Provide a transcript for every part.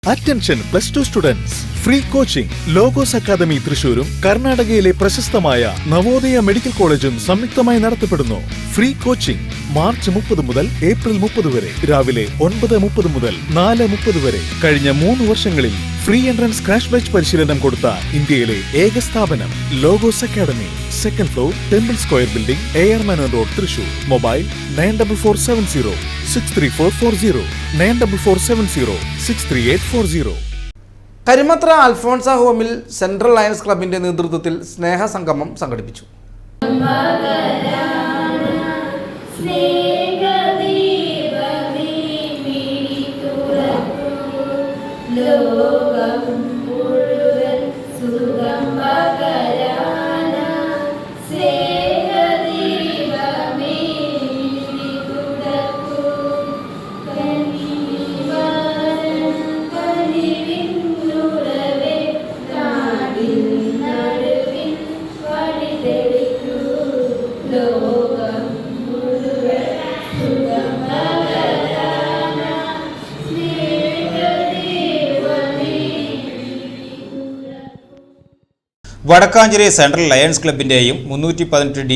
Attention +2 students. Free coaching. Logos Academy തൃശൂരും കർണാടകയിലെ പ്രശസ്തമായ Navodaya medical കോളേജും സംയുക്തമായി നടത്തപ്പെടുന്നു. ഫ്രീ കോച്ചിംഗ് മാർച്ച് 30 മുതൽ ഏപ്രിൽ 30 വരെ രാവിലെ 9:30 മുതൽ 4:30 വരെ. കഴിഞ്ഞ 3 വർഷങ്ങളിൽ ഫ്രീ എൻട്രൻസ് ക്രാഷ് ബാച്ച് പരിശീലനം കൊടുത്ത ഇന്ത്യയിലെ ഏക സ്ഥാപനം logos academy. Second floor temple square building, AR Menon Road, Thrissur. Mobile 9447 63440 9447 63840. Karimathra Alphonsa ഹോമിൽ സെൻട്രൽ ലയൺസ് ക്ലബിന്റെ നേതൃത്വത്തിൽ സ്നേഹസംഗമം സംഘടിപ്പിച്ചു. വടക്കാഞ്ചേരി സെൻട്രൽ ലയൺസ് ക്ലബിൻ്റെയും 318D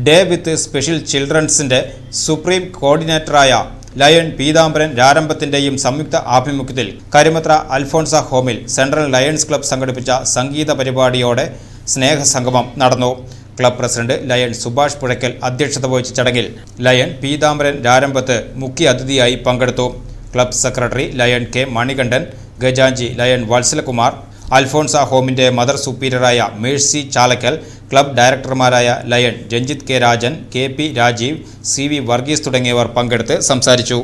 ഡേ വിത്ത് സ്പെഷ്യൽ ചിൽഡ്രൻസിൻ്റെ സുപ്രീം കോർഡിനേറ്ററായ ലയൺ പീതാംബരൻ രാരംഭത്തിൻ്റെയും സംയുക്ത ആഭിമുഖ്യത്തിൽ കരിമത്ര അൽഫോൺസ ഹോമിൽ സെൻട്രൽ ലയൺസ് ക്ലബ് സംഘടിപ്പിച്ച സംഗീത പരിപാടിയോടെ സ്നേഹസംഗമം നടന്നു. Club president lion Subhash Puzhakkal അധ്യക്ഷത വഹിച്ച ചടങ്ങിൽ ലയൺ പീതാംബരൻ രാരംഭത്ത് മുഖ്യ അതിഥിയായി പങ്കെടുത്തു. Club secretary lion K Manikandan, ഖജാൻജി ലയൺ വത്സലകുമാർ, അൽഫോൺസ ഹോമിൻ്റെ മദർ സുപ്പീരിയറായ മേഴ്സി ചാലക്കൽ, ക്ലബ് ഡയറക്ടർമാരായ lion Ranjith K Rajan, KP Rajeev, CV Varghese തുടങ്ങിയവർ പങ്കെടുത്ത് സംസാരിച്ചു.